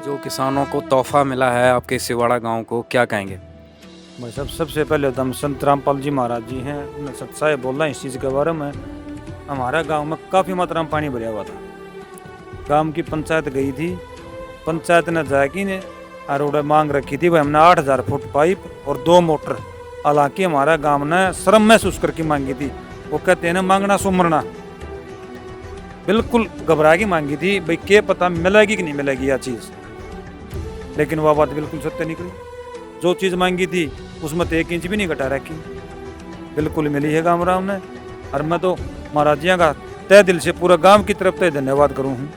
जो किसानों को तोहफा मिला है आपके सिवाड़ा गांव को, क्या कहेंगे? भाई सबसे पहले तो हम संत रामपाल जी महाराज जी हैं, उन्हें सच्चाई बोलना इस चीज़ के बारे में। हमारा गांव में काफ़ी मात्रा में पानी भरा हुआ था। गांव की पंचायत गई थी, पंचायत ने जाके ने रोड मांग रखी थी भाई, हमने 8,000 फुट पाइप और 2 मोटर। हालांकि हमारा गांव ने शर्म महसूस करके मांगी थी। वो कहते हैं ना, मांगना सुमरना, बिल्कुल घबरा के मांगी थी भाई, क्या पता मिलेगी कि नहीं मिलेगी यह चीज़। लेकिन वह बात बिल्कुल सत्य निकली। जो चीज़ मांगी थी उसमें तो 1 इंच भी नहीं घटा रखी, बिल्कुल मिली है गाँव राम ने। और मैं तो महाराजिया का तय दिल से पूरा गांव की तरफ से धन्यवाद करूँ हूँ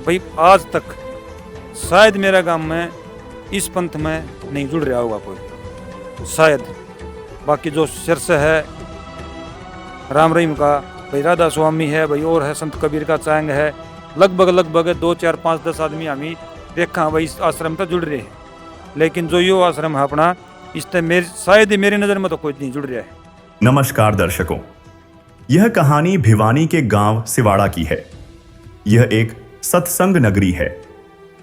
भाई। आज तक शायद मेरा गांव में इस पंथ में नहीं जुड़ रहा होगा कोई, शायद। बाकी जो शीर्ष है राम रहीम का भाई, राधा स्वामी है भाई, और है संत कबीर का चांग है, लगभग 2, 4, 5, 10 आदमी हमें देखा भाई इस आश्रम तक जुड़ रहे हैं। लेकिन जो यो आश्रम है अपना, इससे शायद मेरी नज़र में तो कोई नहीं जुड़ रहा है। नमस्कार दर्शकों, यह कहानी भिवानी के गांव सिवाड़ा की है। यह एक सत्संग नगरी है,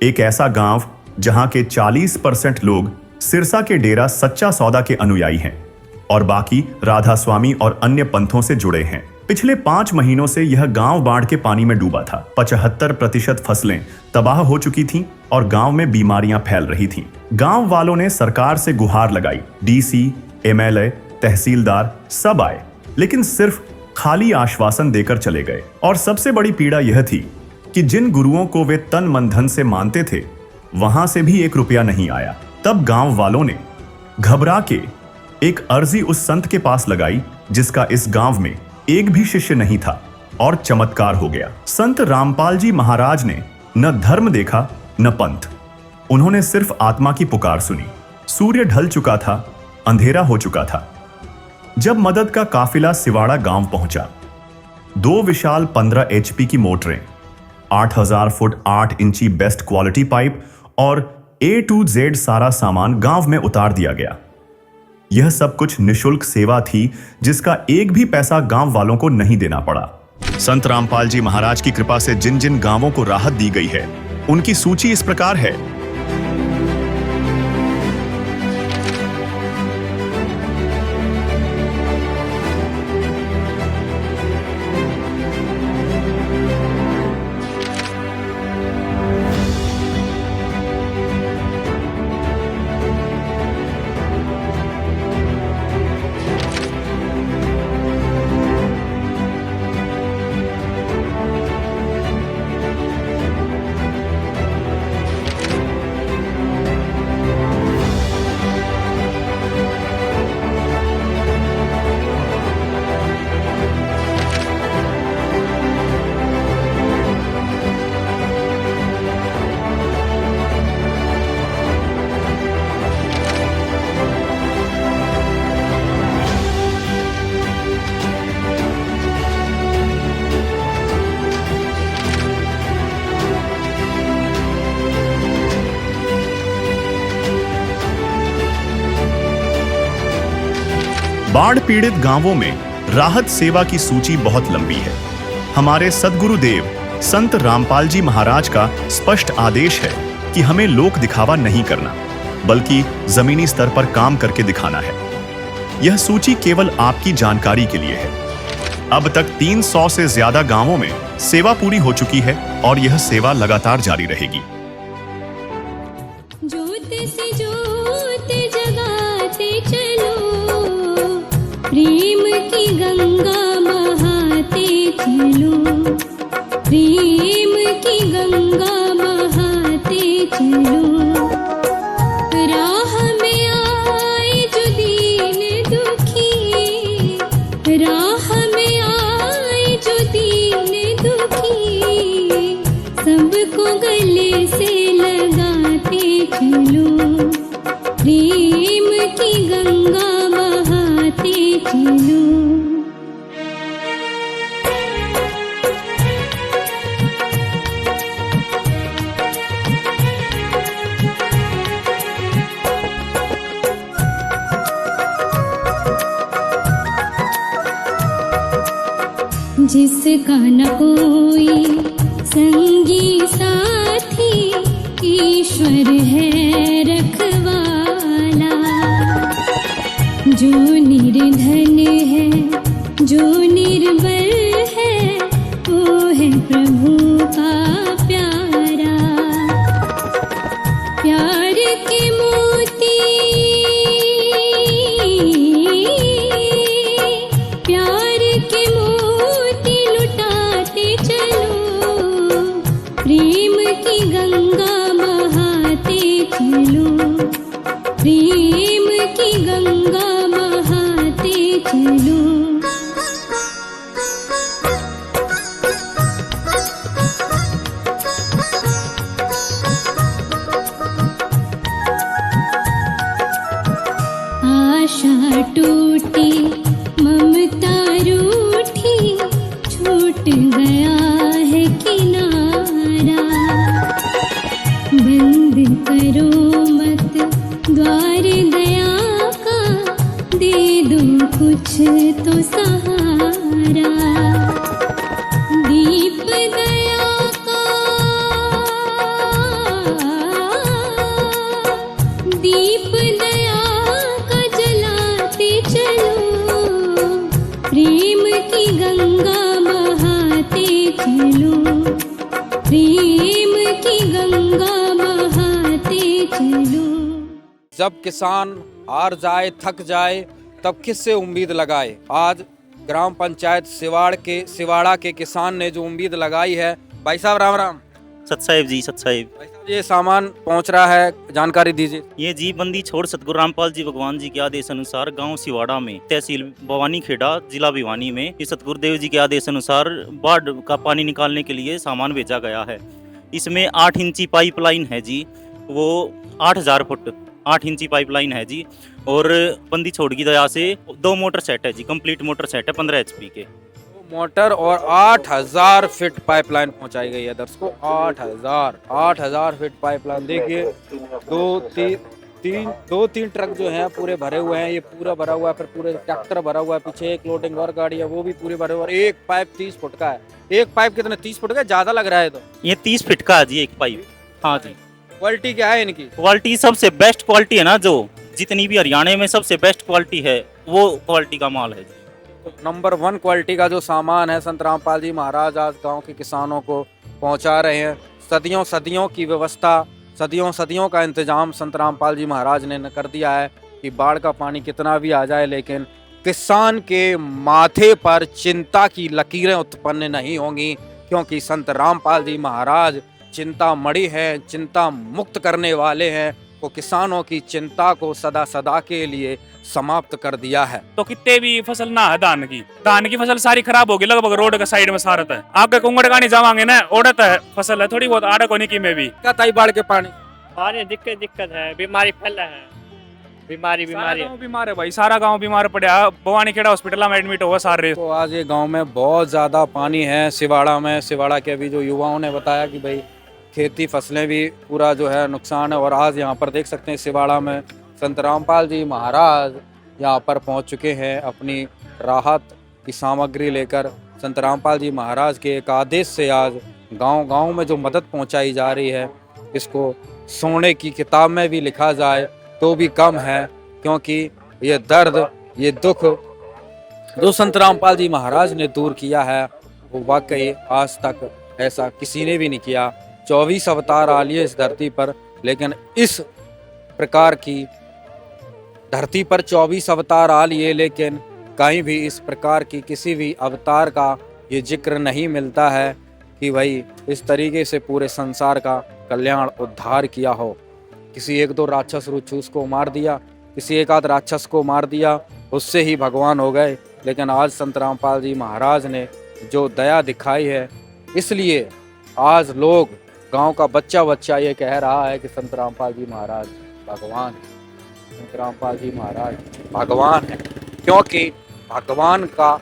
एक ऐसा गांव जहां के 40% लोग सिरसा के डेरा सच्चा सौदा के अनुयायी हैं और बाकी राधा स्वामी और अन्य पंथों से जुड़े हैं। पिछले 5 महीनों से यह गांव बाढ़ के पानी में डूबा था। 75% फसलें तबाह हो चुकी थीं और गांव में बीमारियां फैल रही थीं। गांव वालों ने सरकार से गुहार लगाई, डीसी, एमएलए, तहसीलदार सब आए, लेकिन सिर्फ खाली आश्वासन देकर चले गए। और सबसे बड़ी पीड़ा यह थी कि जिन गुरुओं को वे तन मन धन से मानते थे, वहां से भी 1 रुपया नहीं आया। तब गांव वालों ने घबरा के एक अर्जी उस संत के पास लगाई जिसका इस गांव में एक भी शिष्य नहीं था, और चमत्कार हो गया। संत रामपाल जी महाराज ने न धर्म देखा न पंथ, उन्होंने सिर्फ आत्मा की पुकार सुनी। सूर्य ढल चुका था, अंधेरा हो चुका था। जब मदद का काफिला सिवाड़ा गांव पहुंचा, 2 विशाल 15 HP की मोटरें, 8,000 फुट 8 इंची बेस्ट क्वालिटी पाइप और A to Z सारा सामान गांव में उतार दिया गया। यह सब कुछ निशुल्क सेवा थी जिसका एक भी पैसा गांव वालों को नहीं देना पड़ा। संत रामपाल जी महाराज की कृपा से जिन जिन गांवों को राहत दी गई है, उनकी सूची इस प्रकार है। बाढ़ पीड़ित गांवों में राहत सेवा की सूची बहुत लंबी है। हमारे सद्गुरुदेव संत रामपाल जी महाराज का स्पष्ट आदेश है कि हमें लोक दिखावा नहीं करना, बल्कि जमीनी स्तर पर काम करके दिखाना है। यह सूची केवल आपकी जानकारी के लिए है। अब तक 300 से ज्यादा गांवों में सेवा पूरी हो चुकी है और यह सेवा लगातार जारी रहेगी। प्रेम की गंगा बहाते चलो, प्रेम की गंगा बहाते चलो। राह में आए जो दीन दुखी, राह में आए जो दीन दुखी, सबको गले से लगाते चलो। प्रेम की गंगा बहाते चलो। जिसका न कोई संगी साथी, ईश्वर है रखवाला, जो निर्धन है जो निर्बल है वो है प्रभु का प्यारा। प्यार के मोती, प्यार के मोती लुटाते चलो, प्रेम की गंगा बहाते चलो, प्रेम की गंगा बहाते चलो। आशा टूटी ममता रूठी, छूट गया है किनारा, बंद करो मत द्वार दया का, दे दो कुछ तो सहारा। दीप दया का, दीप दया का जलाते चलो, प्रेम की गंगा बहाते चलो, प्रेम की गंगा बहाते चलो। जब किसान हार जाए थक जाए तब किससे उम्मीद लगाए। आज ग्राम पंचायत सिवाड़ा के किसान ने जो उम्मीद लगाई है। भाई साहब राम राम। सत साहिब जी, सत साहिब। भाई साहब ये सामान पहुंच रहा है, जानकारी दीजिए। ये जी बंदी छोड़ सतगुरु रामपाल जी भगवान जी के आदेश अनुसार गांव सिवाड़ा में, तहसील भवानी खेड़ा, जिला भिवानी में, ये सतगुरुदेव जी के आदेश अनुसार बाढ़ का पानी निकालने के लिए सामान भेजा गया है। इसमें 8 इंची पाइपलाइन है जी, वो 8000 फुट 8 इंची पाइपलाइन है जी। और बंदी छोड़ की दया से 2 मोटर सेट है जी, कंप्लीट मोटर सेट है 15 HP के मोटर और 8000 फीट पाइपलाइन पहुंचाई गई है दर्शकों। 8000 फीट पाइपलाइन देखिए। दो तीन ट्रक जो हैं पूरे भरे हुए हैं। ये पूरा भरा हुआ है, फिर पूरे ट्रैक्टर भरा हुआ है, पीछे एक लोडिंग और गाड़ी है वो भी पूरी भरे हुए। और एक पाइप 30 फुट का है। एक पाइप कितने 30 फुट का, ज्यादा लग रहा है। तो ये 30 फीट का है जी एक पाइप। हाँ जी। क्वालिटी क्या है इनकी? क्वालिटी सबसे बेस्ट क्वालिटी है ना, जो जितनी भी हरियाणा में सबसे बेस्ट क्वालिटी है वो क्वालिटी का माल है जी। नंबर 1 क्वालिटी का जो सामान है संत रामपाल जी महाराज आज गांव के किसानों को पहुंचा रहे हैं। सदियों की व्यवस्था, सदियों का इंतजाम संत रामपाल जी महाराज ने कर दिया है कि बाढ़ का पानी कितना भी आ जाए, लेकिन किसान के माथे पर चिंता की लकीरें उत्पन्न नहीं होंगी, क्योंकि संत रामपाल जी महाराज चिंता मणि हैं, चिंता मुक्त करने वाले हैं। वो किसानों की चिंता को सदा के लिए समाप्त कर दिया है। तो कितने भी फसल ना है धान की फसल सारी खराब होगी लगभग, रोड के साइड में सारत है। आगे कुंगड़ का नहीं जावांगे ना, ओढ़त है फसल है थोड़ी बहुत आड़क होने की में भी क्या ताई बाढ़ के पानी दिक्कत है, बीमारी फैला है, बीमारी बीमार है भाई, सारा गांव बीमार पड़ा। भवानी खेड़ा हॉस्पिटल में एडमिट हुआ सारे। तो आज ये गांव में बहुत ज़्यादा पानी है सिवाड़ा में। सिवाड़ा के अभी जो युवाओं ने बताया कि भाई खेती फसलें भी पूरा जो है नुकसान है। और आज यहाँ पर देख सकते हैं सिवाड़ा में संत रामपाल जी महाराज यहाँ पर पहुँच चुके हैं अपनी राहत की सामग्री लेकर। संत रामपाल जी महाराज के एक आदेश से आज गांव में जो मदद पहुँचाई जा रही है, इसको सोने की किताब में भी लिखा जाए तो भी कम है, क्योंकि ये दर्द, ये दुख जो संत रामपाल जी महाराज ने दूर किया है वो वाकई आज तक ऐसा किसी ने भी नहीं किया। 24 अवतार आ लिए इस धरती पर, लेकिन इस प्रकार की धरती पर 24 अवतार आ लिए, लेकिन कहीं भी इस प्रकार की किसी भी अवतार का ये जिक्र नहीं मिलता है कि भाई इस तरीके से पूरे संसार का कल्याण उद्धार किया हो। किसी 1-2 राक्षस रुचूस को मार दिया, किसी एक आध राक्षस को मार दिया, उससे ही भगवान हो गए। लेकिन आज संत रामपाल जी महाराज ने जो दया दिखाई है, इसलिए आज लोग, गांव का बच्चा ये कह रहा है कि संत रामपाल जी महाराज भगवान, संत रामपाल जी महाराज भगवान है। क्योंकि भगवान का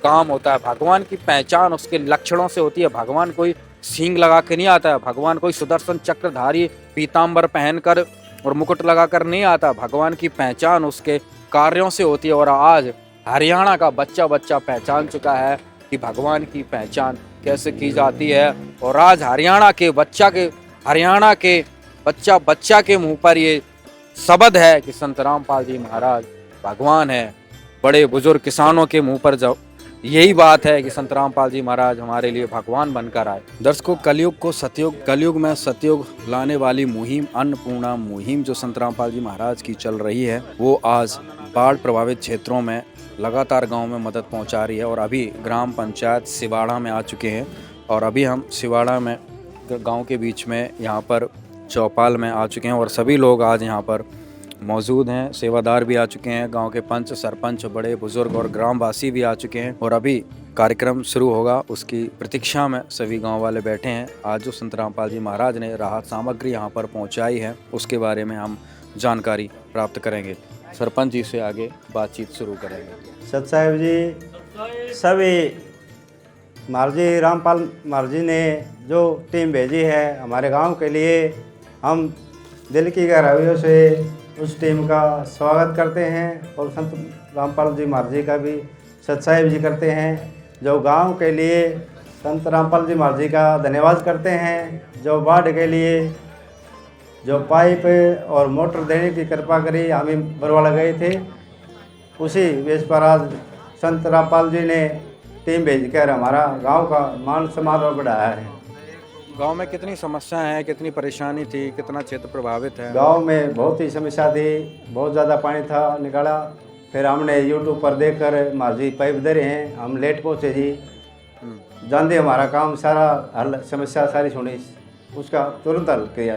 काम होता है, भगवान की पहचान उसके लक्षणों से होती है। भगवान कोई सींग लगा के नहीं आता है, भगवान कोई सुदर्शन चक्रधारी पीताम्बर पहनकर और मुकुट लगाकर नहीं आता। भगवान की पहचान उसके कार्यों से होती है। और आज हरियाणा का बच्चा पहचान चुका है कि भगवान की पहचान कैसे की जाती है। और आज हरियाणा के बच्चा बच्चा के मुंह पर ये शब्द है कि संत रामपाल जी महाराज भगवान है। बड़े बुजुर्ग किसानों के मुंह पर जब यही बात है कि संत रामपाल जी महाराज हमारे लिए भगवान बनकर आए। दर्शकों, कलयुग को सतयुग, कलयुग में सतयुग लाने वाली मुहिम, अन्नपूर्णा मुहिम जो संत रामपाल जी महाराज की चल रही है, वो आज बाढ़ प्रभावित क्षेत्रों में लगातार गांव में मदद पहुंचा रही है। और अभी ग्राम पंचायत सिवाड़ा में आ चुके हैं और अभी हम सिवाड़ा में गांव के बीच में यहाँ पर चौपाल में आ चुके हैं और सभी लोग आज यहाँ पर मौजूद हैं। सेवादार भी आ चुके हैं, गांव के पंच, सरपंच, बड़े बुजुर्ग और ग्रामवासी भी आ चुके हैं और अभी कार्यक्रम शुरू होगा उसकी प्रतीक्षा में सभी गांव वाले बैठे हैं। आज जो संत रामपाल जी महाराज ने राहत सामग्री यहाँ पर पहुँचाई है उसके बारे में हम जानकारी प्राप्त करेंगे। सरपंच जी से आगे बातचीत शुरू करेंगे। सत साहेब जी, सभी महाराजी रामपाल महाराजी ने जो टीम भेजी है हमारे गांव के लिए, हम दिल की गहराइयों से उस टीम का स्वागत करते हैं और संत रामपाल जी महाराज जी का भी सत साहेब जी करते हैं, जो गांव के लिए संत रामपाल जी महाराज जी का धन्यवाद करते हैं। जो बाढ़ के लिए जो पाइप और मोटर देने की कृपा करी, हम बरवाला गए थे, उसी बेस पर आज संत रामपाल जी ने टीम भेजकर हमारा गांव का मान सम्मान और बढ़ाया है। गांव में कितनी समस्याएं हैं, कितनी परेशानी थी, कितना क्षेत्र प्रभावित है? गांव में बहुत ही समस्या थी, बहुत ज़्यादा पानी था निकाला। फिर हमने यूट्यूब पर देखकर महाराज जी पाइप दे रहे हैं, हम लेट पहुँचे जी, जानते हमारा काम सारा हल, समस्या सारी सुनी, उसका तुरंत हल किया।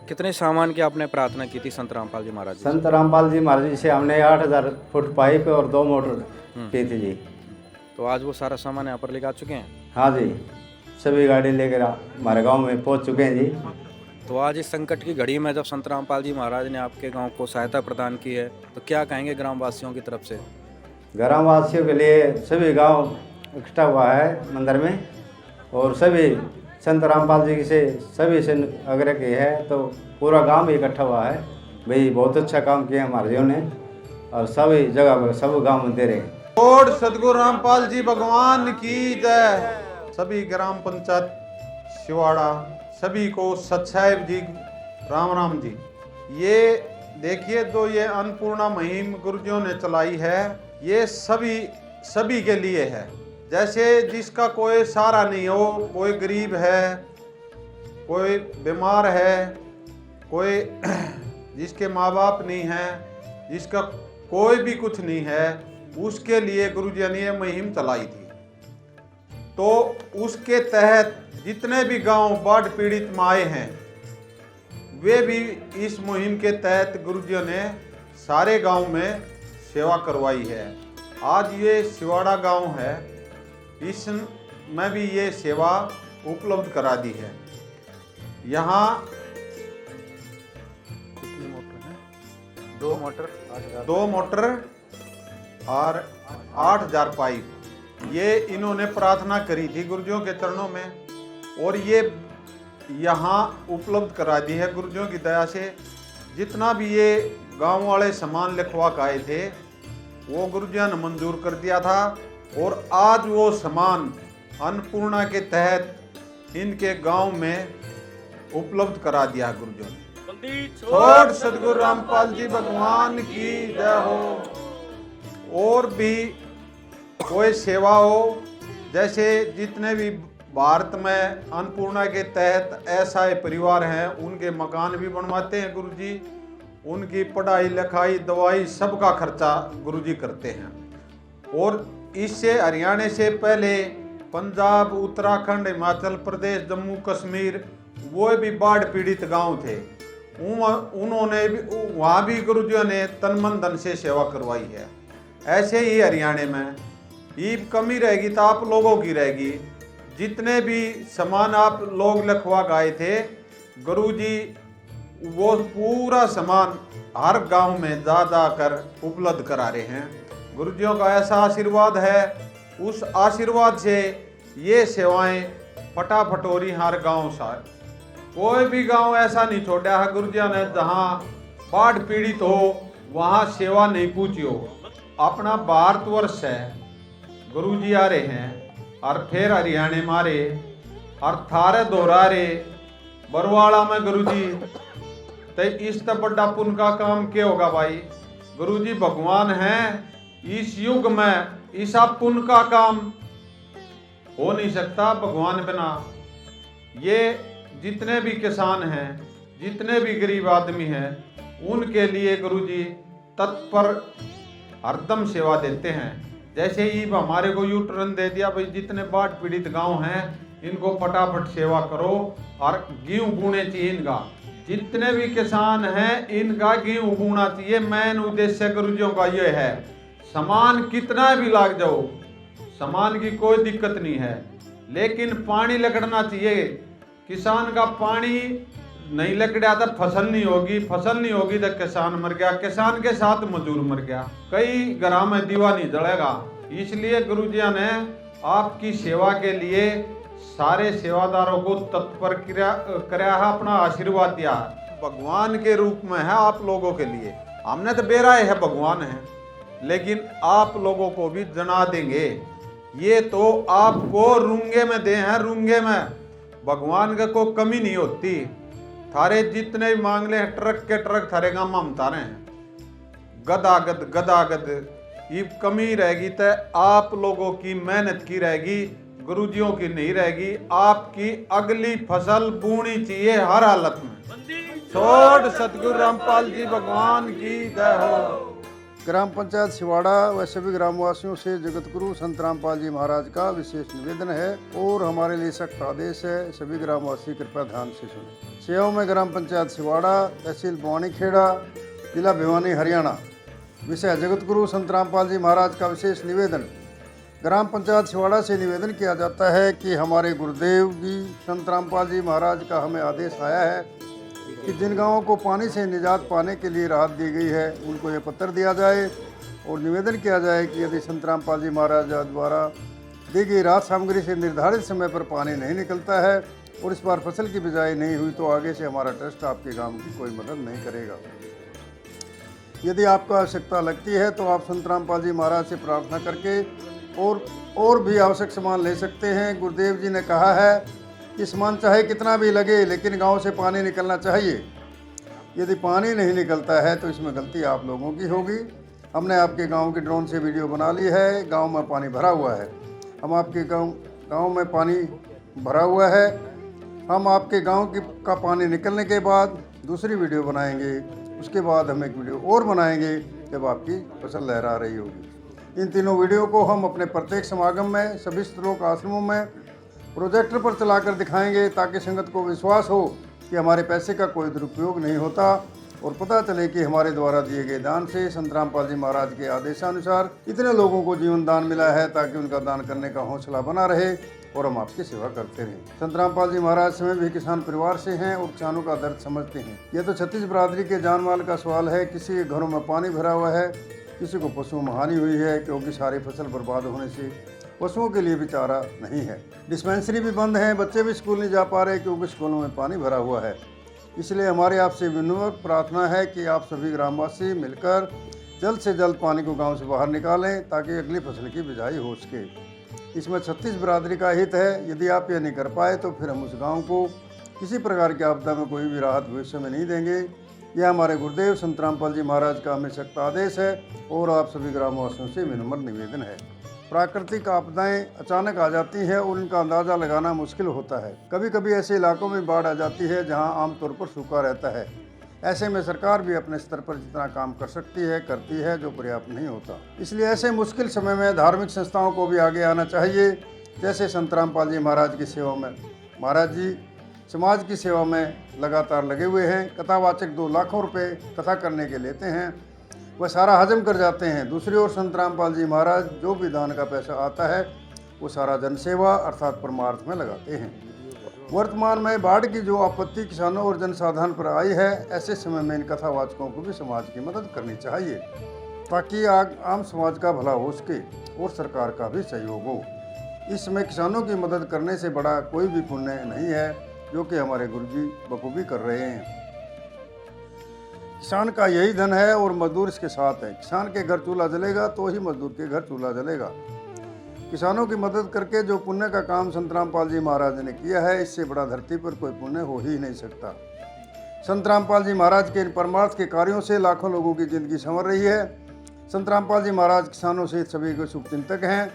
कितने सामान की आपने प्रार्थना की थी संत रामपाल जी महाराज जी? संत रामपाल जी महाराज जी से हमने 8000 फुट पाइप और 2 मोटर की थी जी। तो आज वो सारा सामान यहाँ पर लेकर आ चुके हैं? हाँ जी, सभी गाड़ी लेकर हमारे गांव में पहुंच चुके हैं जी। तो आज इस संकट की घड़ी में जब संत रामपाल जी महाराज ने आपके गांव को सहायता प्रदान की है, तो क्या कहेंगे ग्रामवासियों की तरफ से? ग्रामवासियों के लिए सभी गांव इकट्ठा हुआ है मंदिर में और सभी संत रामपाल जी से सभी से आग्रह किए है, तो पूरा गांव इकट्ठा हुआ है। भाई बहुत अच्छा काम किया महाराज ने और सभी जगह पर सब गाँव में दे रहे हैं। और सदगुरु रामपाल जी भगवान की जय। सभी ग्राम पंचायत सिवाड़ा सभी को सत साहेब जी राम राम जी। ये देखिए, जो ये अन्नपूर्णा मुहिम गुरुजियों ने चलाई है, ये सभी के लिए है। जैसे जिसका कोई सहारा नहीं हो, कोई गरीब है, कोई बीमार है, कोई जिसके माँ बाप नहीं है, जिसका कोई भी कुछ नहीं है, उसके लिए गुरुजी ने ये मुहिम चलाई थी। तो उसके तहत जितने भी गांव बाढ़ पीड़ित में आए हैं, वे भी इस मुहिम के तहत गुरुजियों ने सारे गांव में सेवा करवाई है। आज ये सिवाड़ा गांव है, इसमें भी ये सेवा उपलब्ध करा दी है। यहाँ दो मोटर और 8000 पाइप, ये इन्होंने प्रार्थना करी थी गुरुजियों के चरणों में और ये यहाँ उपलब्ध करा दी है गुरुजियों की दया से। जितना भी ये गांव वाले सामान लिखवा के आए थे वो गुरुजियों ने मंजूर कर दिया था और आज वो सामान अन्नपूर्णा के तहत इनके गांव में उपलब्ध करा दिया गुरुजियों ने। छोड़ सदगुरु रामपाल जी भगवान की जय हो। और भी कोई सेवा हो, जैसे जितने भी भारत में अन्नपूर्णा के तहत ऐसा परिवार हैं, उनके मकान भी बनवाते हैं गुरुजी, उनकी पढ़ाई लिखाई दवाई सबका खर्चा गुरुजी करते हैं। और इससे हरियाणा से पहले पंजाब, उत्तराखंड, हिमाचल प्रदेश, जम्मू कश्मीर, वो भी बाढ़ पीड़ित गांव थे, उन्होंने भी वहाँ भी गुरुजियों ने तन मन धन से सेवा करवाई है। ऐसे ही हरियाणा में ये कमी रहेगी तो आप लोगों की रहेगी। जितने भी सामान आप लोग लिखवा गए थे, गुरुजी वो पूरा सामान हर गांव में जा कर उपलब्ध करा रहे हैं। गुरुजियों का ऐसा आशीर्वाद है, उस आशीर्वाद से ये सेवाएं फटाफट हो रही हर गांव से। कोई भी गांव ऐसा नहीं छोड़ा है गुरुजियों ने जहां बाढ़ पीड़ित हो वहां सेवा नहीं पूछी हो। अपना भारतवर्ष है, गुरुजी आ रहे हैं और फिर हरियाणा मारे और थारे दोहरा रहे, बरवाड़ा में गुरुजी, तो इस तो बड़ा पुण्य का काम क्या होगा भाई। गुरुजी भगवान हैं, इस युग में ऐसा पुण्य का काम हो नहीं सकता भगवान बिना। ये जितने भी किसान हैं, जितने भी गरीब आदमी हैं, उनके लिए गुरुजी तत्पर हरदम सेवा देते हैं। जैसे ही हमारे को यू टर्न दे दिया भाई, जितने बाढ़ पीड़ित गांव हैं इनको फटाफट सेवा करो और गेहूं बोने चाहिए इनका। जितने भी किसान हैं इनका गेहूं बोना चाहिए। मेन उद्देश्य गुरुजियों का ये है। सामान कितना भी लाग जाओ, सामान की कोई दिक्कत नहीं है, लेकिन पानी लगना चाहिए। किसान का पानी नहीं लकड़ा तो फसल नहीं होगी, फसल नहीं होगी तो किसान मर गया, किसान के साथ मजदूर मर गया, कई घरों में दीवा नहीं जलेगा। इसलिए गुरुजिया ने आपकी सेवा के लिए सारे सेवादारों को तत्पर कराया है, अपना आशीर्वाद दिया। भगवान के रूप में है आप लोगों के लिए। हमने तो बेराए है भगवान है, लेकिन आप लोगों को भी जना देंगे। ये तो आपको रूंगे में दे हैं, रूंगे में भगवान का कोई कमी नहीं होती। थारे जितने भी मांग ले ट्रक के ट्रक थारे गांव में हम तारे हैं, गदागद गदागद। ये कमी रहेगी तो आप लोगों की मेहनत की रहेगी, गुरुजियों की नहीं रहेगी। आपकी अगली फसल बोनी चाहिए हर हालत में। छोड़ सतगुरु रामपाल जी भगवान की जय हो। ग्राम पंचायत सिवाड़ा व सभी ग्रामवासियों से जगत गुरु संत रामपाल जी महाराज का विशेष निवेदन है और हमारे लिए सख्त आदेश है। सभी ग्रामवासी कृपया ध्यान से सुनें। सेवाओं में ग्राम पंचायत सिवाड़ा, तहसील बवानीखेड़ा, जिला भिवानी, हरियाणा। विषय जगत गुरु संत रामपाल जी महाराज का विशेष निवेदन। ग्राम पंचायत सिवाड़ा से निवेदन किया जाता है कि हमारे गुरुदेव जी संत रामपाल जी महाराज का हमें आदेश आया है कि जिन गांवों को पानी से निजात पाने के लिए राहत दी गई है उनको ये पत्र दिया जाए और निवेदन किया जाए कि यदि संत रामपाल जी महाराज द्वारा दी गई राहत सामग्री से निर्धारित समय पर पानी नहीं निकलता है और इस बार फसल की बिजाई नहीं हुई तो आगे से हमारा ट्रस्ट आपके गांव की कोई मदद नहीं करेगा। यदि आपको आवश्यकता लगती है तो आप संत रामपाल जी महाराज से प्रार्थना करके और भी आवश्यक सामान ले सकते हैं। गुरुदेव जी ने कहा है कि सामान चाहे कितना भी लगे लेकिन गांव से पानी निकलना चाहिए। यदि पानी नहीं निकलता है तो इसमें गलती आप लोगों की होगी। हमने आपके गांव के ड्रोन से वीडियो बना ली है। गांव में पानी भरा हुआ है, हम आपके गांव में पानी भरा हुआ है। हम आपके गांव का पानी निकलने के बाद दूसरी वीडियो बनाएंगे, उसके बाद हम एक वीडियो और बनाएंगे जब आपकी फसल लहरा रही होगी। इन तीनों वीडियो को हम अपने प्रत्येक समागम में, सभी श्लोक आश्रमों में प्रोजेक्टर पर चलाकर दिखाएंगे ताकि संगत को विश्वास हो कि हमारे पैसे का कोई दुरुपयोग नहीं होता और पता चले कि हमारे द्वारा दिए गए दान से संत रामपाल जी महाराज के आदेशानुसार इतने लोगों को जीवन दान मिला है ताकि उनका दान करने का हौसला बना रहे और हम आपकी सेवा करते रहें। संत रामपाल जी महाराज स्वयं भी किसान परिवार से हैं और किसानों का दर्द समझते हैं। यह तो छत्तीस बरादरी के जान माल का सवाल है। किसी के घरों में पानी भरा हुआ है, किसी को पशुओं में हानि हुई है क्योंकि सारी फसल बर्बाद होने से पशुओं के लिए भी चारा नहीं है। डिस्पेंसरी भी बंद है, बच्चे भी स्कूल नहीं जा पा रहे क्योंकि स्कूलों में पानी भरा हुआ है। इसलिए हमारी आपसे विनम्र प्रार्थना है कि आप सभी ग्रामवासी मिलकर जल्द से जल्द पानी को गांव से बाहर निकालें ताकि अगली फसल की बिजाई हो सके। इसमें छत्तीस बरादरी का हित है। यदि आप यह नहीं कर पाए तो फिर हम उस गाँव को किसी प्रकार की आपदा में कोई भी राहत भविष्य में नहीं देंगे। यह हमारे गुरुदेव संत रामपाल जी महाराज का हमें सख्त आदेश है और आप सभी ग्रामवासियों से विनम्र निवेदन है। प्राकृतिक आपदाएं अचानक आ जाती हैं और इनका अंदाज़ा लगाना मुश्किल होता है। कभी कभी ऐसे इलाकों में बाढ़ आ जाती है जहां आमतौर पर सूखा रहता है। ऐसे में सरकार भी अपने स्तर पर जितना काम कर सकती है करती है, जो पर्याप्त नहीं होता। इसलिए ऐसे मुश्किल समय में धार्मिक संस्थाओं को भी आगे आना चाहिए। जैसे संत रामपाल जी महाराज की सेवा में महाराज जी समाज की सेवा में लगातार लगे हुए हैं। कथावाचक 2 लाखों रुपये कथा करने के लेते हैं, वह सारा हजम कर जाते हैं। दूसरी ओर संत रामपाल जी महाराज जो भी दान का पैसा आता है वो सारा जनसेवा अर्थात परमार्थ में लगाते हैं। वर्तमान में बाढ़ की जो आपत्ति किसानों और जनसाधारण पर आई है, ऐसे समय में इन कथावाचकों को भी समाज की मदद करनी चाहिए ताकि आम समाज का भला हो सके और सरकार का भी सहयोग हो। इस समय किसानों की मदद करने से बड़ा कोई भी पुण्य नहीं है, जो कि हमारे गुरुजी बखूबी कर रहे हैं। किसान का यही धन है और मजदूर इसके साथ है। किसान के घर चूल्हा जलेगा तो ही मजदूर के घर चूल्हा जलेगा। किसानों की मदद करके जो पुण्य का काम संत रामपाल जी महाराज ने किया है, इससे बड़ा धरती पर कोई पुण्य हो ही नहीं सकता। संत रामपाल जी महाराज के इन परमार्थ के कार्यों से लाखों लोगों की जिंदगी संवर रही है। संत रामपाल जी महाराज किसानों से सभी के शुभचिंतक हैं।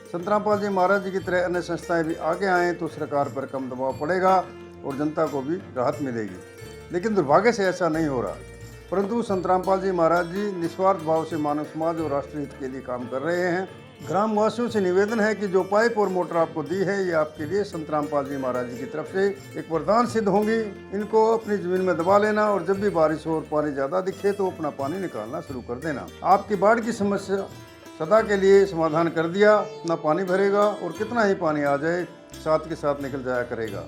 संत रामपाल जी महाराज जी की तरह अन्य संस्थाएं भी आगे आएँ तो सरकार पर कम दबाव पड़ेगा और जनता को भी राहत मिलेगी, लेकिन दुर्भाग्य से ऐसा नहीं हो रहा। परंतु संत रामपाल जी महाराज जी निस्वार्थ भाव से मानव समाज और राष्ट्र हित के लिए काम कर रहे हैं। ग्रामवासियों से निवेदन है कि जो पाइप और मोटर आपको दी है, ये आपके लिए संत रामपाल जी महाराज जी की तरफ से एक वरदान सिद्ध होंगी। इनको अपनी जमीन में दबा लेना और जब भी बारिश हो और पानी ज़्यादा दिखे तो अपना पानी निकालना शुरू कर देना। आपकी बाढ़ की समस्या सदा के लिए समाधान कर दिया। ना पानी भरेगा और कितना ही पानी आ जाए साथ के साथ निकल जाया करेगा।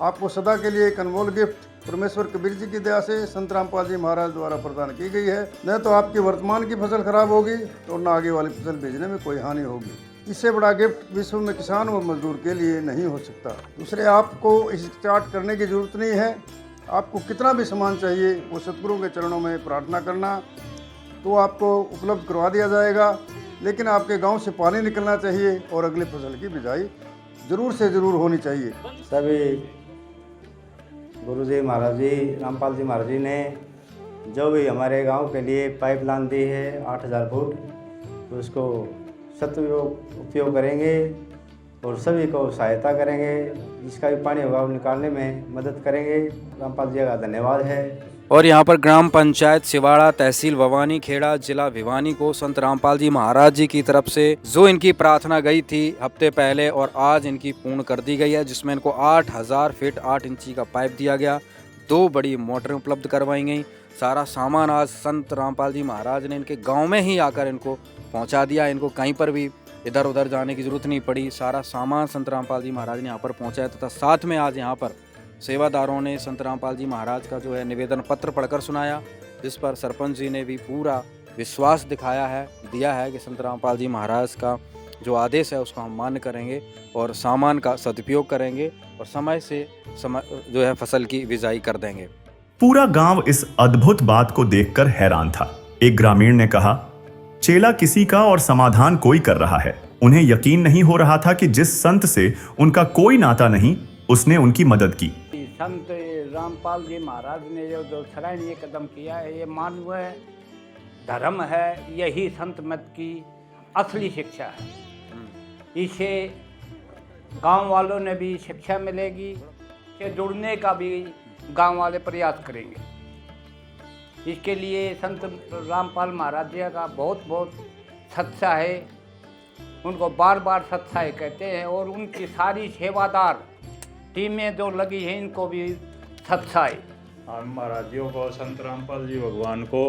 आपको सदा के लिए एक अनमोल गिफ्ट परमेश्वर कबीर जी की दया से संत रामपाल जी महाराज द्वारा प्रदान की गई है। न तो आपकी वर्तमान की फसल खराब होगी और न आगे वाली फसल भेजने में कोई हानि होगी। इससे बड़ा गिफ्ट विश्व में किसान और मजदूर के लिए नहीं हो सकता। दूसरे, आपको इस स्टार्ट करने की जरूरत नहीं है। आपको कितना भी सामान चाहिए वो सतगुरु के चरणों में प्रार्थना करना तो आपको उपलब्ध करवा दिया जाएगा। लेकिन आपके गांव से पानी निकलना चाहिए और अगली फसल की बिजाई जरूर से ज़रूर होनी चाहिए। सभी गुरु जी महाराज जी रामपाल जी महाराज जी ने जो भी हमारे गांव के लिए पाइपलाइन दी है 8000 फुट, तो उसको उपयोग करेंगे और सभी को सहायता करेंगे। जिसका भी पानी होगा वो निकालने में मदद करेंगे। रामपाल जी का धन्यवाद है। और यहाँ पर ग्राम पंचायत सिवाड़ा, तहसील भवानी खेड़ा, जिला भिवानी को संत रामपाल जी महाराज जी की तरफ से जो इनकी प्रार्थना गई थी हफ्ते पहले और आज इनकी पूर्ण कर दी गई है, जिसमें इनको 8000 फीट 8 इंची का पाइप दिया गया। 2 बड़ी मोटरें उपलब्ध करवाई गई। सारा सामान आज संत रामपाल जी महाराज ने इनके गाँव में ही आकर इनको पहुँचा दिया। इनको कहीं पर भी इधर उधर जाने की जरूरत नहीं पड़ी। सारा सामान संत रामपाल जी महाराज ने यहाँ पर पहुँचाया तथा साथ में आज यहाँ पर सेवादारों ने संत रामपाल जी महाराज का जो है निवेदन पत्र पढ़कर सुनाया, जिस पर सरपंच जी ने भी पूरा विश्वास दिया है कि संत रामपाल जी महाराज का जो आदेश है उसको हम मान्य करेंगे और सामान का सदुपयोग करेंगे और समय से जो है फसल की बिजाई कर देंगे। पूरा गांव इस अद्भुत बात को देखकर हैरान था। एक ग्रामीण ने कहा, चेला किसी का और समाधान कोई कर रहा है। उन्हें यकीन नहीं हो रहा था कि जिस संत से उनका कोई नाता नहीं, उसने उनकी मदद की। संत रामपाल जी महाराज ने जो सराहनीय कदम किया है, ये मानव धर्म है। यही संत मत की असली शिक्षा है। इसे गांव वालों ने भी शिक्षा मिलेगी, इससे जुड़ने का भी गांव वाले प्रयास करेंगे। इसके लिए संत रामपाल महाराज जी का बहुत बहुत सत्सा है। उनको बार बार सत्सा है कहते हैं और उनकी सारी सेवादार टीमें जो लगी हैं इनको भी सत्सा है। हम महाराजियों को संत रामपाल जी भगवान को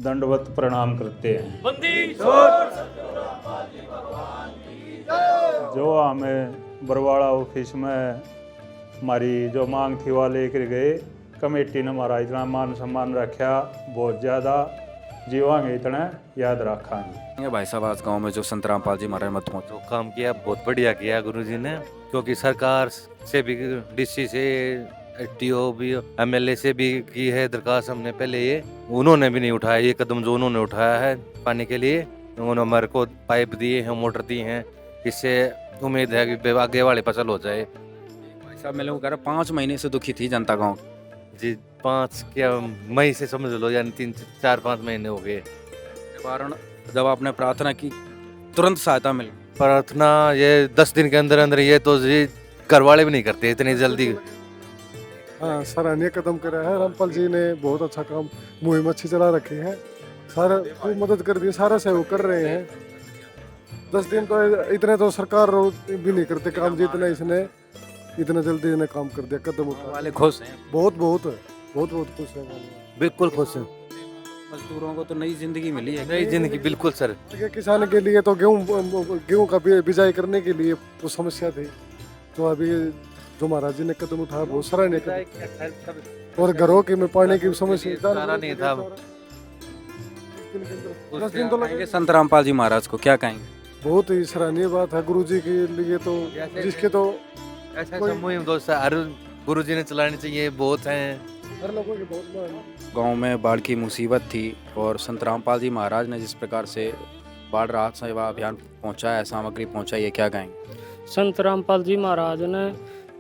दंडवत प्रणाम करते हैं। जो हमें बरवाड़ा ऑफिस में हमारी जो मांग थी वह लेकर गए। कमेटी ने हमारा इतना मान सम्मान रखा, बहुत ज़्यादा जीवांगे इतना याद रखेंगे। भाई साहब, आज गाँव में जो संत रामपाल जी महाराज मत जो काम किया बहुत बढ़िया किया गुरुजी ने, क्योंकि सरकार से भी, डीसी से, टीओ भी, एमएलए से भी की है दरखास्त हमने पहले। ये उन्होंने भी नहीं उठाया ये कदम जो उन्होंने उठाया है पानी के लिए। उन्होंने हमारे को पाइप दिए हैं, मोटर दी हैं। इससे उम्मीद है कि आगे वाली फसल हो जाए। भाई साहब, मैं लोग कह रहा 5 महीने से दुखी थी जनता गाँव जी। 5 क्या मई से समझ लो, यानी 3-4-5 महीने हो गए। कारण जब आपने प्रार्थना की तुरंत सहायता मिली। प्रार्थना ये 10 दिन के अंदर अंदर, ये तो जी घर वाले भी नहीं करते इतनी जल्दी। हाँ, सराहनीय कदम करा है। रामपाल जी ने बहुत अच्छा काम, मुहिम अच्छी चला रखी है। सारा को मदद कर दी, सारा सहयोग कर रहे हैं। 10 दिन तो इतने तो सरकार भी नहीं करते काम, जितना इसने इतना जल्दी इन्हें काम कर दिया। कदम उठा वाले खुश हैं, बहुत खुश है। बिल्कुल खुश हैं। मजदूरों को तो नई जिंदगी मिली है। नई जिंदगी, बिल्कुल सर। किसान के लिए तो गेहूं का बिजाई करने के लिए वो समस्या थी, तो अभी जो महाराज जी ने कदम उठाया बहुत सराहनीय कदम। और घरों के में पानी की समस्या नहीं था। 10 दिन तो लगे। संत रामपाल जी महाराज को क्या कहेंगे? बहुत ही सराहनीय बात है गुरु जी के लिए, तो जिसके तो ऐसा मुहिम दोस्त हर गुरु जी ने चलानी चाहिए। बहुत हैं हर लोगों की बहुत। गांव में बाढ़ की मुसीबत थी और संत रामपाल जी महाराज ने जिस प्रकार से बाढ़ राहत सेवा अभियान पहुंचा है, सामग्री पहुंचाई है, क्या कहेंगे? संत रामपाल जी महाराज ने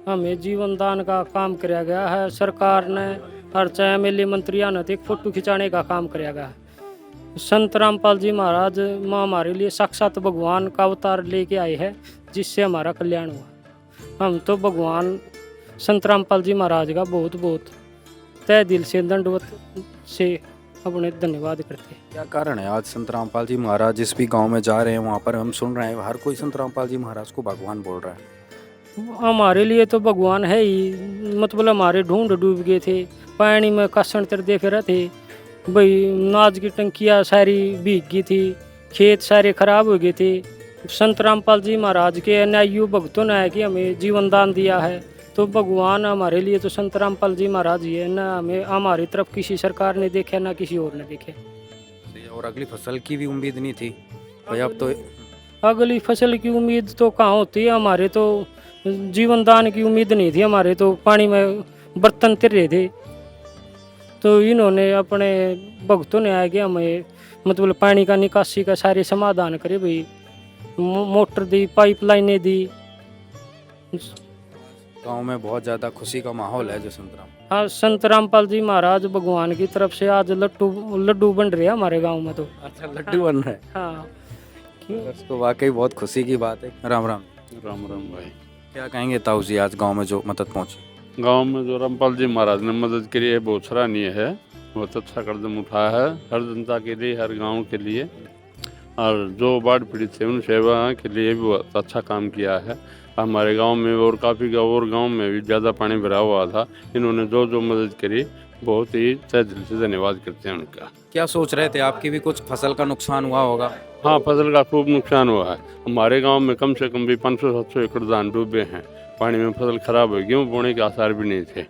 हमें जीवन दान का काम किया गया है। सरकार ने हर चाहे MLA मंत्रियों ने तो एक फोटो खिंचाने का काम किया गया है। संत रामपाल जी महाराज हमारे लिए साक्षात भगवान का अवतार लेके आए हैं, जिससे हमारा कल्याण हुआ। हम तो भगवान संत रामपाल जी महाराज का बहुत बहुत तहे दिल से दंडवत से अपने धन्यवाद करते हैं। क्या कारण है आज संत रामपाल जी महाराज जिस भी गांव में जा रहे हैं वहाँ पर हम सुन रहे हैं हर कोई संत रामपाल जी महाराज को भगवान बोल रहा है? हमारे लिए तो भगवान है ही, मतलब हमारे ढूंढ डूब गए थे, पानी में कसण तरदे फिर थे भाई, नाज की टंकियाँ सारी भीग गई थी, खेत सारे खराब हो गए थे। संत रामपाल जी महाराज के अन्यायु भक्तों ने है कि हमें जीवन दान दिया है, तो भगवान हमारे लिए तो संत रामपाल जी महाराज ही है ना। हमें हमारी तरफ किसी सरकार ने देखे ना किसी और ने देखे। और अगली फसल की भी उम्मीद नहीं थी भाई, अब तो अगली फसल की उम्मीद तो कहाँ होती है, हमारे तो जीवन दान की उम्मीद नहीं थी, हमारे तो पानी में बर्तन तिर रहे थे। तो इन्होंने अपने भक्तों ने आगे हमें मतलब पानी का निकासी का सारे समाधान करे भाई, मोटर दी, पाइपलाइनें दी। गांव में बहुत ज़्यादा खुशी का माहौल है जो संत राम। हाँ, संत रामपाल जी महाराज भगवान की तरफ से आज लड्डू बन रहे हैं हमारे गांव में तो। अच्छा, लड्डू बन रहे हैं? हाँ, तो वाकई बहुत खुशी की बात है। राम राम। राम राम भाई। क्या कहेंगे ताऊ जी आज गांव में जो मदद पहुंची? गांव में जो रामपाल जी महाराज ने मदद करी है बहुत सराहनीय है, बहुत अच्छा कदम उठाया है हर जनता के लिए, हर गांव के लिए। और जो बाढ़ पीड़ित थे उन सेवा के लिए भी बहुत अच्छा काम किया है। हमारे गांव में और काफ़ी गांव में भी ज़्यादा पानी भरा हुआ था, इन्होंने जो जो मदद करी बहुत ही तहे दिल से धन्यवाद करते हैं उनका। क्या सोच रहे थे आपकी भी कुछ फसल का नुकसान हुआ होगा? हाँ, फसल का खूब नुकसान हुआ है। हमारे गांव में कम से कम भी 500-700 एकड़ धान डूबे हैं, पानी में फसल खराब हो, गेहूँ बोने के आसार भी नहीं थे,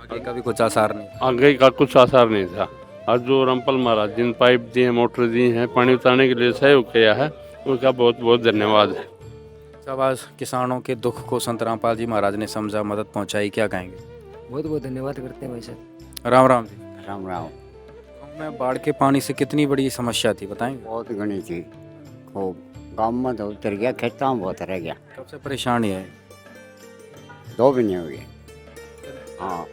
आगे का भी कुछ आसार नहीं, आगे का कुछ आसार नहीं था। आज जो रामपाल महाराज जिन पाइप दिए हैं, मोटर दी हैं, पानी उतारने के लिए सहयोग किया है, उनका बहुत बहुत धन्यवाद है। सब आज किसानों के दुख को संत रामपाल जी महाराज ने समझा, मदद पहुंचाई, क्या कहेंगे? बहुत बहुत धन्यवाद करते हैं भाई साहब। राम राम जी। राम राम। गाँव में बाढ़ के पानी से कितनी बड़ी समस्या थी बताएंगे? बहुत घनी थी, खूब गाँव में तो उतर गया, खेतों में बहुत रह गया। कब से परेशानी है? 2 महीने हो गए। हाँ,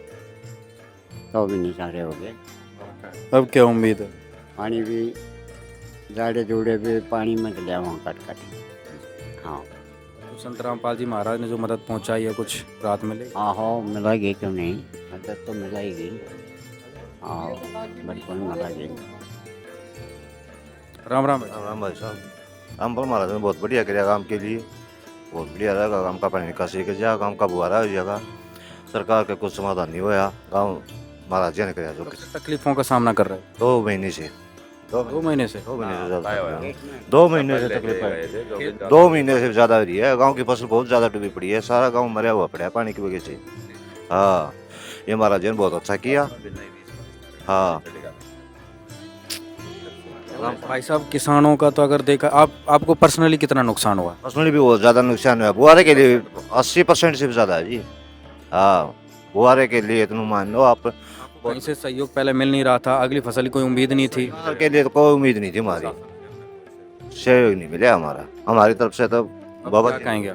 2 महीने सारे हो गए। अब क्या उम्मीद है? पानी भी जाड़े जोड़े भी पानी में चले वहाँ कट। हाँ, तो संत रामपाल जी महाराज ने जो मदद पहुंचाई है कुछ राहत मिलेगी? हाँ, मिलेगी क्यों नहीं, मदद तो मिलेगी। हाँ, बिल्कुल मिलेगी। राम राम। राम भाई साहब। रामपाल महाराज ने बहुत बढ़िया किया काम के लिए, बहुत बढ़िया रहेगा काम का, पानी निकासी कर जाएगा, काम का बुआरा हो जाएगा। सरकार का कुछ समाधान नहीं हुआ, गाँव महाराज जी ने किया। जो तकलीफों का सामना कर रहे हैं 2 महीने से, 2 महीने से 2 महीने से ज़्यादा, 2 महीने से तकलीफ है, 2 महीने से ज़्यादा हो रही है। गाँव की फसल बहुत ज़्यादा डूबी पड़ी है, सारा गाँव मरा हुआ पड़ा है पानी की वजह से। हाँ, ये महाराज जी ने बहुत अच्छा किया। हाँ भाई साहब, किसानों का तो अगर देखा आपको पर्सनली कितना नुकसान हुआ? पर्सनली भी बहुत ज़्यादा नुकसान हुआ, बुआरे के लिए 80% से भी ज़्यादा है जी। हाँ, बुआरे के लिए इतना मान लो आप। कहीं से सहयोग पहले मिल नहीं रहा था, अगली फसल की कोई उम्मीद नहीं थी? के लिए तो कोई उम्मीद नहीं थी, हमारी सहयोग नहीं मिला हमारा, हमारी तरफ से तो। बाबा कहेंगे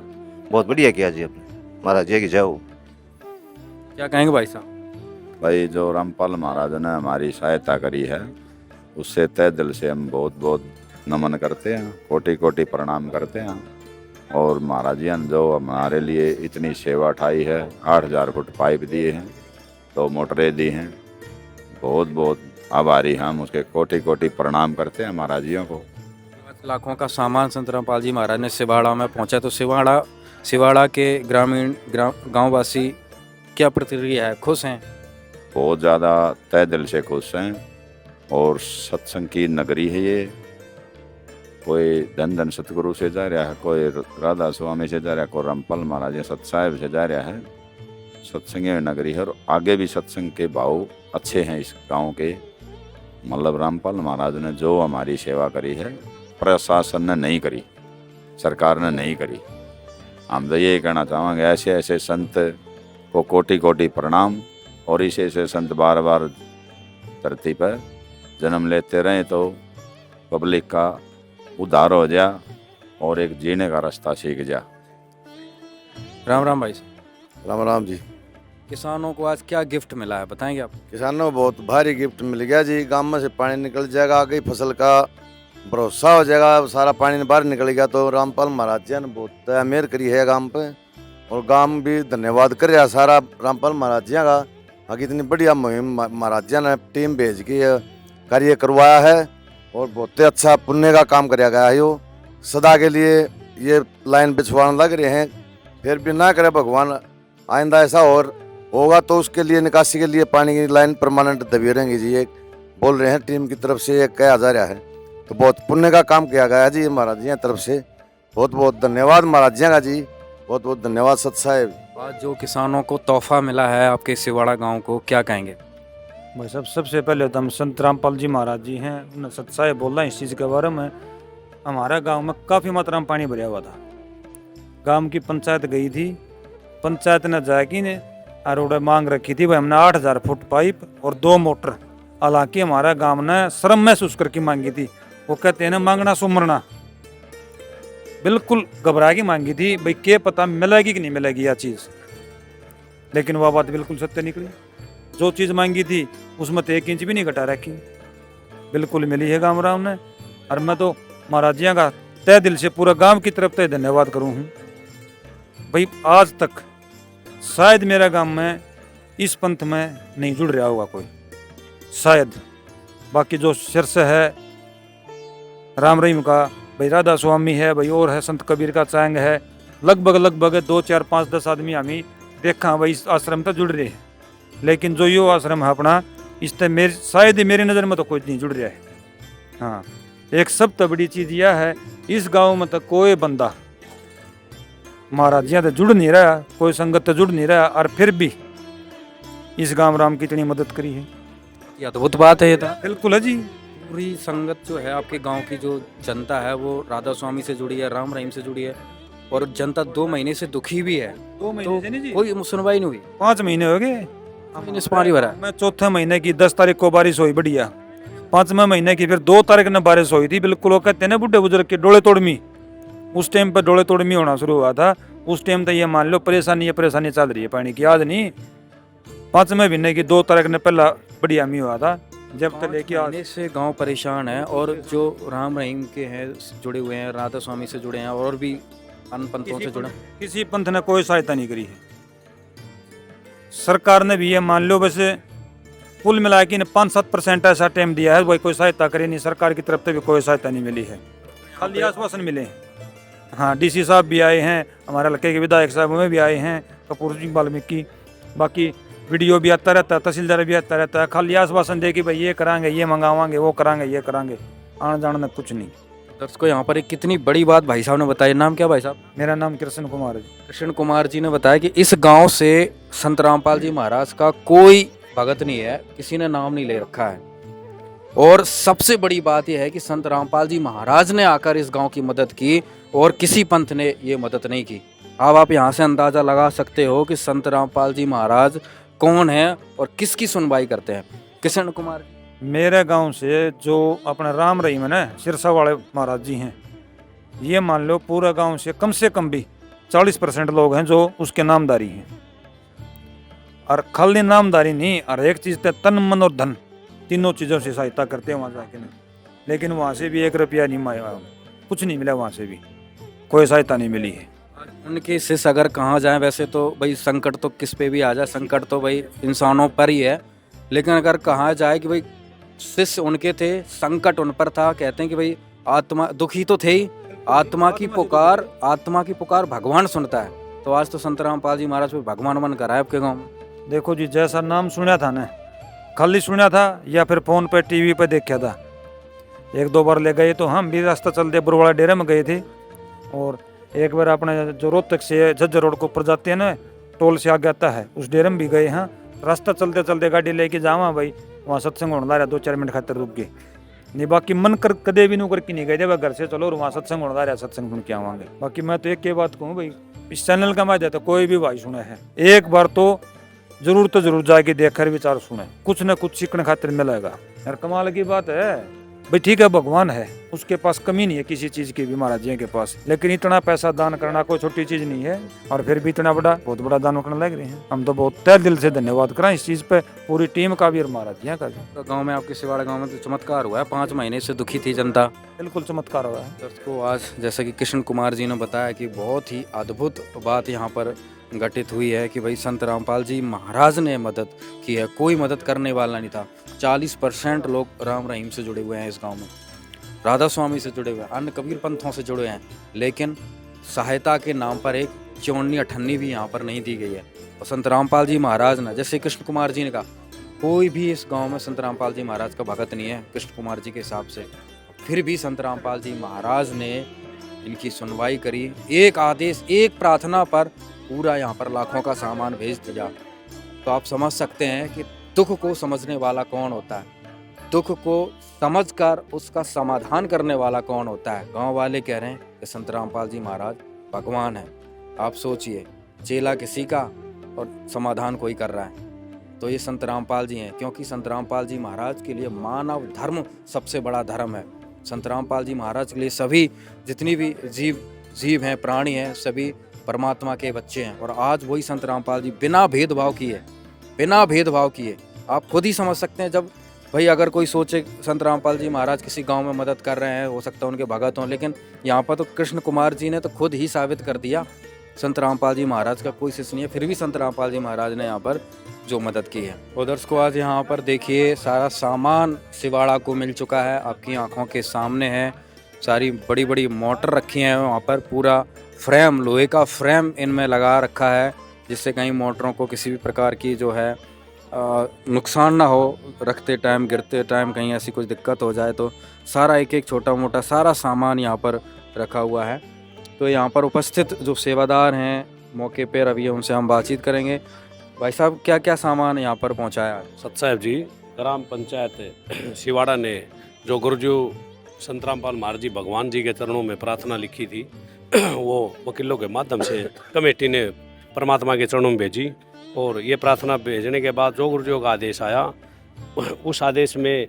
बहुत बढ़िया किया जी अपने महाराज जी की जाओ। क्या कहेंगे भाई साहब? भाई, जो रामपाल महाराज ने हमारी सहायता करी है उससे तहे दिल से हम बहुत बहुत नमन करते हैं, कोटि कोटि प्रणाम करते हैं। और महाराज जी ने जो हमारे लिए इतनी सेवा उठाई है, 8000 फुट पाइप दिए हैं, 2 मोटरें दी हैं, बहुत बहुत आभारी हम उसके कोटि कोटि प्रणाम करते हैं महाराज जियों को। लाखों का सामान संत रामपाल जी महाराज ने सिवाड़ा में पहुंचा, तो सिवाड़ा के ग्रामीण गांववासी क्या प्रतिक्रिया है, खुश हैं? बहुत ज़्यादा तहे दिल से खुश हैं। और सत्संग की नगरी है ये, कोई धन धन सतगुरु से जा रहा है, कोई राधा स्वामी से जा रहा है, कोई रामपाल महाराज सत साहिब से जा रहा है। सत्संग नगरी है और आगे भी सत्संग के भाव अच्छे हैं इस गांव के। मतलब रामपाल महाराज ने जो हमारी सेवा करी है प्रशासन ने नहीं करी, सरकार ने नहीं करी। हम तो ये कहना चाहेंगे, ऐसे ऐसे संत को कोटि कोटि प्रणाम, और ऐसे ऐसे संत बार बार धरती पर जन्म लेते रहे तो पब्लिक का उद्धार हो जा और एक जीने का रास्ता सीख जा। राम राम भाई साहब। राम राम जी। किसानों को आज क्या गिफ्ट मिला है बताएंगे आप? किसानों को बहुत भारी गिफ्ट मिल गया जी। गांव में से पानी निकल जाएगा, आगे फसल का भरोसा हो जाएगा, सारा पानी बाहर निकल गया। तो रामपाल महाराज जी ने बहुत मेहर करी है गांव पे, और गांव भी धन्यवाद कर रहा सारा रामपाल महाराज जी का। आगे इतनी बढ़िया मुहिम महाराज जी ने टीम भेज के कार्य करवाया है, और बहुत अच्छा पुण्य का काम कराया गया है। यो सदा के लिए ये लाइन बिछवाने लग रहे हैं, फिर भी ना करे भगवान आइंदा ऐसा और होगा तो उसके लिए निकासी के लिए पानी की लाइन परमानेंट दबी रहेंगी जी। ये बोल रहे हैं टीम की तरफ से, ये कहा जा रहा है। तो बहुत पुण्य का काम किया गया है जी महाराज जी की तरफ से। बहुत बहुत धन्यवाद महाराज जी का जी, बहुत बहुत धन्यवाद सत साहेब। आज जो किसानों को तोहफा मिला है आपके सिवाड़ा गांव को, क्या कहेंगे? भाई साहब, सबसे पहले तो हम संत रामपाल जी महाराज जी हैं, उन्हें सत साहेब बोल रहे हैं इस चीज़ के बारे में। हमारा गांव में काफ़ी मात्रा में पानी भरा हुआ था। गांव की पंचायत गई थी, पंचायत ने जाके ने रोड मांग रखी थी भाई हमने 8000 फुट पाइप और 2 मोटर। हालांकि हमारा गांव ने शर्म महसूस करके मांगी थी। वो कहते हैं ना, मांगना सुमरना, बिल्कुल घबरा के मांगी थी भाई, क्या पता मिलेगी कि नहीं मिलेगी यह चीज़। लेकिन वह बात बिल्कुल सत्य निकली। जो चीज़ मांगी थी उसमें तो 1 इंच भी नहीं घटा रखी, बिल्कुल मिली है गाँव राम ने। और मैं तो महाराज जी का तय दिल से पूरा गांव की तरफ से धन्यवाद करूँ हूँ भाई। आज तक शायद मेरा गांव में इस पंथ में नहीं जुड़ रहा होगा कोई, शायद। बाकी जो शीर्ष है राम रहीम का, भाई राधा स्वामी है भाई, और है संत कबीर का चांग है, लगभग 2, 4, 5, 10 आदमी हमें देखा भाई इस आश्रम तक जुड़ रहे हैं। लेकिन जो यो आश्रम है अपना, इससे मेरी शायद ही मेरी नज़र में तो कोई नहीं जुड़ रहा है। हाँ, एक सबसे बड़ी चीज़ यह है, इस गांव में तो कोई बंदा महाराज जी तो जुड़ नहीं रहा, कोई संगत तो जुड़ नहीं रहा, और फिर भी इस गांव राम की इतनी मदद करी है। ये अद्भुत बात है ये तो। बिल्कुल है जी। पूरी संगत जो है आपके गांव की, जो जनता है वो राधा स्वामी से जुड़ी है, राम रहीम से जुड़ी है, और जनता 2 महीने से दुखी भी है। 2 महीने से नहीं जी, कोई सुनवाई नहीं हुई। 5 महीने हो गए पानी भरा। मैं 4थे महीने की 10 तारीख को बारिश हुई बढ़िया, 5वें महीने की फिर 2 तारीख ने बारिश हुई थी। बिल्कुल वो कहते हैं ना बुढ़े बुजुर्ग के डोले तोड़मी, उस टाइम पर डोले तोड़मी होना शुरू हुआ था। उस टाइम तो ये मान लो परेशानी चल रही है पानी की, आज नहीं। 5वें महीने की 2 तारीख ने पहला बढ़िया मी हुआ था, जब तक लेके आज से गांव परेशान है। और जो राम रहीम के हैं जुड़े हुए हैं, राधा स्वामी से जुड़े हैं, और भी अन्य पंथों से जुड़े, किसी पंथ ने कोई सहायता नहीं करी है। सरकार ने भी ये मान लो वैसे कुल मिला के 5-7% ऐसा टाइम दिया है, वही कोई सहायता करे नहीं। सरकार की तरफ से भी कोई सहायता नहीं मिली है, खाली आश्वासन मिले हैं। हाँ, डीसी साहब भी आए हैं, हमारे इलाके के विधायक साहब में भी आए हैं, कपूर सिंह वाल्मीकि, बाकी वीडियो भी आता रहता है, तहसीलदार भी आता रहता है। खाली आश्वासन दे कि भाई ये कराएंगे, ये मंगावाएंगे, वो कराएंगे, ये कराएंगे, आने जाने में कुछ नहीं। दर्शकों, यहाँ पर एक कितनी बड़ी बात भाई साहब ने बताई। नाम क्या भाई साहब? मेरा नाम कृष्ण कुमार है। कृष्ण कुमार जी ने बताया कि इस गांव से संत रामपाल जी महाराज का कोई भगत नहीं है, किसी ने नाम नहीं ले रखा है। और सबसे बड़ी बात यह है कि संत रामपाल जी महाराज ने आकर इस गांव की मदद की, और किसी पंथ ने ये मदद नहीं की। अब आप यहाँ से अंदाज़ा लगा सकते हो कि संत रामपाल जी महाराज कौन है और किसकी सुनवाई करते हैं। कृष्ण कुमार, मेरे गांव से जो अपना राम रहीम है ना, सिरसा वाले महाराज जी हैं, ये मान लो पूरा गांव से कम भी 40% लोग हैं जो उसके नामदारी हैं। और खाली नामदारी नहीं, और एक चीज़ तन मन और धन, तीनों चीज़ों से सहायता करते हैं वहाँ जाके। लेकिन वहाँ से भी 1 रुपया नहीं माया, कुछ नहीं मिला, वहाँ से भी कोई सहायता नहीं मिली है। उनके शिष्य अगर कहाँ जाएं, वैसे तो भाई संकट तो किस पे भी आ जाए, संकट तो भाई इंसानों पर ही है। लेकिन अगर कहा जाए कि भाई शिष्य उनके थे, संकट उन पर था, कहते हैं कि भाई आत्मा दुखी तो थे ही, आत्मा की पुकार भगवान सुनता है। तो आज तो संत रामपाल जी महाराज भगवान बन कर आए आपके गाँव में। देखो जी, जैसा नाम सुना था ना, खाली सुना था या फिर फ़ोन पे टीवी पे देखा था, 1-2 बार ले गए। तो हम भी रास्ता चलते बुरवाड़ा डेरे में गए थे, और एक बार अपने जो रोहतक से झज्जर रोड को ऊपर जाते हैं ना, टोल से आगे आता है, उस डेरे में भी गए हैं। रास्ता चलते चलते गाड़ी लेके जावा भाई, वहाँ सत्संग होने रहा, 2-4 मिनट खातर रुक गए नहीं। बाकी मन कर कदे भी नहीं करके नहीं गए थे, घर से चलो और वहाँ सत्संग होने रहा, सत्संग सुन के आवांगे। बाकी मैं तो एक बात कहूँ भाई, इस चैनल का माध्यम तो कोई भी भाई सुना है, एक बार तो जरूर जाके देख कर विचार सुने, कुछ न कुछ सीखने खातिर मिलेगा। यार कमाल की बात है, भाई ठीक है, भगवान है, उसके पास कमी नहीं है किसी चीज की भी महाराज जी के पास, लेकिन इतना पैसा दान करना कोई छोटी चीज नहीं है, और फिर भी इतना बड़ा बहुत बड़ा दान करने लग रहे हैं। हम तो बहुत तहे दिल से धन्यवाद करें इस चीज पे, पूरी टीम का भी और महाराज जी का भी। तो गांव में, आपके सिवाड़ा गांव में तो चमत्कार हुआ है, 5 महीने से दुखी थी जनता, बिल्कुल चमत्कार हुआ है। दर्शकों, आज जैसा कि कृष्ण कुमार जी ने बताया कि बहुत ही अद्भुत बात यहाँ पर घटित हुई है कि भाई संत रामपाल जी महाराज ने मदद की है, कोई मदद करने वाला नहीं था। 40% लोग राम रहीम से जुड़े हुए हैं इस गांव में, राधा स्वामी से जुड़े हुए हैं, अन्य कबीर पंथों से जुड़े हैं, लेकिन सहायता के नाम पर एक चौनी अठन्नी भी यहाँ पर नहीं दी गई है। और संत रामपाल जी महाराज ने, जैसे कृष्ण कुमार जी ने कहा, कोई भी इस गांव में संत रामपाल जी महाराज का भगत नहीं है कृष्ण कुमार जी के हिसाब से, फिर भी संत रामपाल जी महाराज ने इनकी सुनवाई करी, एक आदेश, एक प्रार्थना पर पूरा यहाँ पर लाखों का सामान भेज दिया। तो आप समझ सकते हैं कि दुख को समझने वाला कौन होता है, दुख को समझकर उसका समाधान करने वाला कौन होता है। गांव वाले कह रहे हैं कि संत रामपाल जी महाराज भगवान है। आप सोचिए, चेला किसी का और समाधान कोई कर रहा है, तो ये संत रामपाल जी हैं, क्योंकि संत रामपाल जी महाराज के लिए मानव धर्म सबसे बड़ा धर्म है। संत रामपाल जी महाराज के लिए सभी जितनी भी जीव हैं, प्राणी हैं, सभी परमात्मा के बच्चे हैं। और आज वही संत रामपाल जी बिना भेदभाव किए, आप खुद ही समझ सकते हैं। जब भाई अगर कोई सोचे संत रामपाल जी महाराज किसी गांव में मदद कर रहे हैं, हो सकता है उनके भगत हों, लेकिन यहाँ पर तो कृष्ण कुमार जी ने तो खुद ही साबित कर दिया संत रामपाल जी महाराज का कोई शिष्य नहीं है, फिर भी संत रामपाल जी महाराज ने यहाँ पर जो मदद की है। उधर को आज यहाँ पर देखिए सारा सामान सिवाड़ा को मिल चुका है, आपकी आंखों के सामने है। सारी बड़ी बड़ी मोटर रखी हैं वहाँ पर, पूरा फ्रेम, लोहे का फ्रेम इनमें लगा रखा है, जिससे कहीं मोटरों को किसी भी प्रकार की जो है नुकसान ना हो, रखते टाइम, गिरते टाइम कहीं ऐसी कुछ दिक्कत हो जाए तो सारा एक एक छोटा मोटा सारा सामान यहाँ पर रखा हुआ है। तो यहाँ पर उपस्थित जो सेवादार हैं मौके पर, अभी उनसे हम बातचीत करेंगे। भाई साहब, क्या क्या सामान यहाँ पर पहुँचाया? सत साहब जी, ग्राम पंचायत सिवाड़ा ने जो गुरुजू संत रामपाल महाराज जी भगवान जी के चरणों में प्रार्थना लिखी थी, वो वकीलों के माध्यम से कमेटी ने परमात्मा के चरणों में भेजी, और ये प्रार्थना भेजने के बाद जो गुरुजू का आदेश आया, उस आदेश में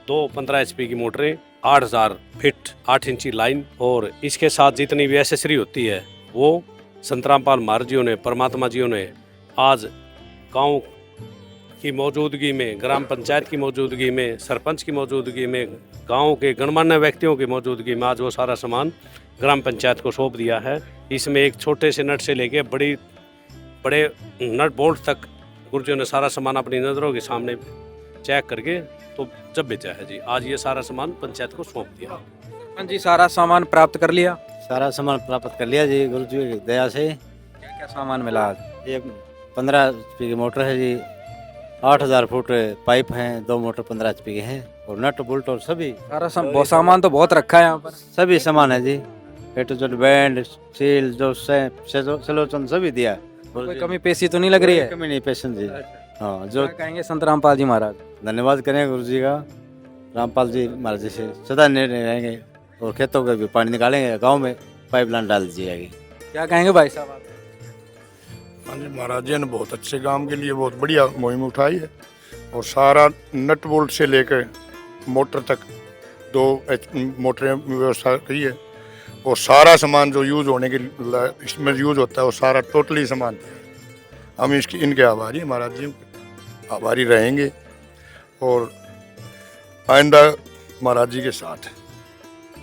2 15 HP की मोटरें, 8000 फीट 8 इंची लाइन, और इसके साथ जितनी भी एसेसरी होती है वो संत रामपाल महाराज जियों ने, परमात्मा जियों ने आज गाँव की मौजूदगी में, ग्राम पंचायत की मौजूदगी में, सरपंच की मौजूदगी में, गांव के गणमान्य व्यक्तियों की मौजूदगी में आज वो सारा सामान ग्राम पंचायत को सौंप दिया है। इसमें एक छोटे से नट से लेके बड़े नट बोल्ट तक गुरुजियों ने सारा सामान अपनी नज़रों के सामने चेक करके तो जब भेजा है जी। आज ये सारा सामान पंचायत को सौंप दिया। हाँ जी, सारा सामान प्राप्त कर लिया? सारा सामान प्राप्त कर लिया जी, गुरु जी की दया से। क्या क्या सामान मिला आज? ये 15 HP की मोटर है जी, 8000 फुट पाइप हैं, 2 मोटर 15 HP के हैं, और नट बोल्ट और सभी सारा सामान तो बहुत रखा है यहाँ पर। सभी सामान है जी, ए टू जेड, बैंड, सील, जो सेलोचन सभी दिया। कोई कमी पेशी तो नहीं लग रही है? कमी नहीं पेशन जी। हाँ, जो कहेंगे संत रामपाल जी महाराज? धन्यवाद करें गुरु जी का, रामपाल जी महाराज जी से सदा निर्णय रहेंगे, और खेतों का भी पानी निकालेंगे, गाँव में पाइपलाइन डाल दी जाएगी। क्या कहेंगे भाई साहब? हाँ जी, महाराज जी ने बहुत अच्छे काम के लिए बहुत बढ़िया मुहिम उठाई है, और सारा नट बोल्ट से लेकर मोटर तक 2 मोटरें व्यवस्था की है, और सारा सामान जो यूज़ होने के इसमें यूज़ होता है वो सारा टोटली सामान दिया है। हम इनके आभारी हैं, महाराज जी के आभारी रहेंगे, और आइंदा महाराज जी के साथ।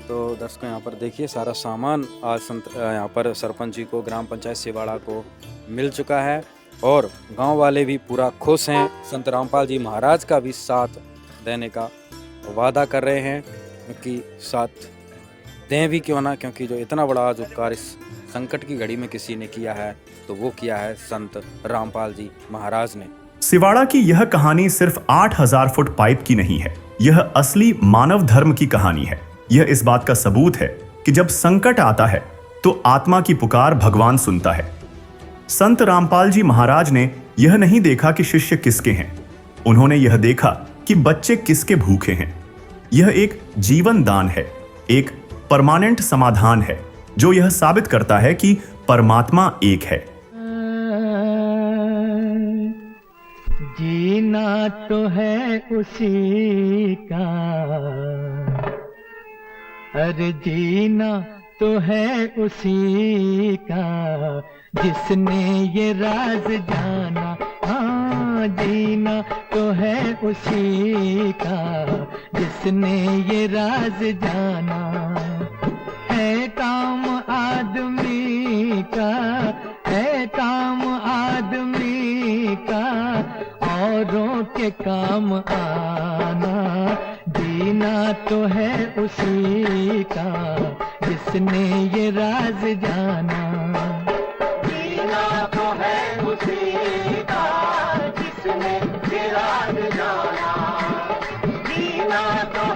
तो दर्शकों, यहाँ पर देखिए सारा सामान आज यहाँ पर सरपंच जी को, ग्राम पंचायत सिवाड़ा को मिल चुका है, और गांव वाले भी पूरा खुश हैं। संत रामपाल जी महाराज का भी साथ देने का वादा कर रहे हैं कि साथ दें भी क्यों ना, क्योंकि जो इतना बड़ा जो कार्य संकट की घड़ी में किसी ने किया है तो वो किया है संत रामपाल जी महाराज ने। सिवाड़ा की यह कहानी सिर्फ 8000 फुट पाइप की नहीं है, यह असली मानव धर्म की कहानी है। यह इस बात का सबूत है कि जब संकट आता है तो आत्मा की पुकार भगवान सुनता है। संत रामपाल जी महाराज ने यह नहीं देखा कि शिष्य किसके हैं, उन्होंने यह देखा कि बच्चे किसके भूखे हैं। यह एक जीवन दान है, एक परमानेंट समाधान है, जो यह साबित करता है कि परमात्मा एक है। दीन जीना तो है उसी का, अरे जीना तो है उसी का जिसने ये राज जाना। हाँ, जीना तो है उसी का जिसने ये राज जाना। है काम आदमी का, है काम आदमी का औरों के काम आना। जीना तो है उसी का जिसने ये राज जाना। जीना तो है उसी का जिसने ये राज जाना। जीना तो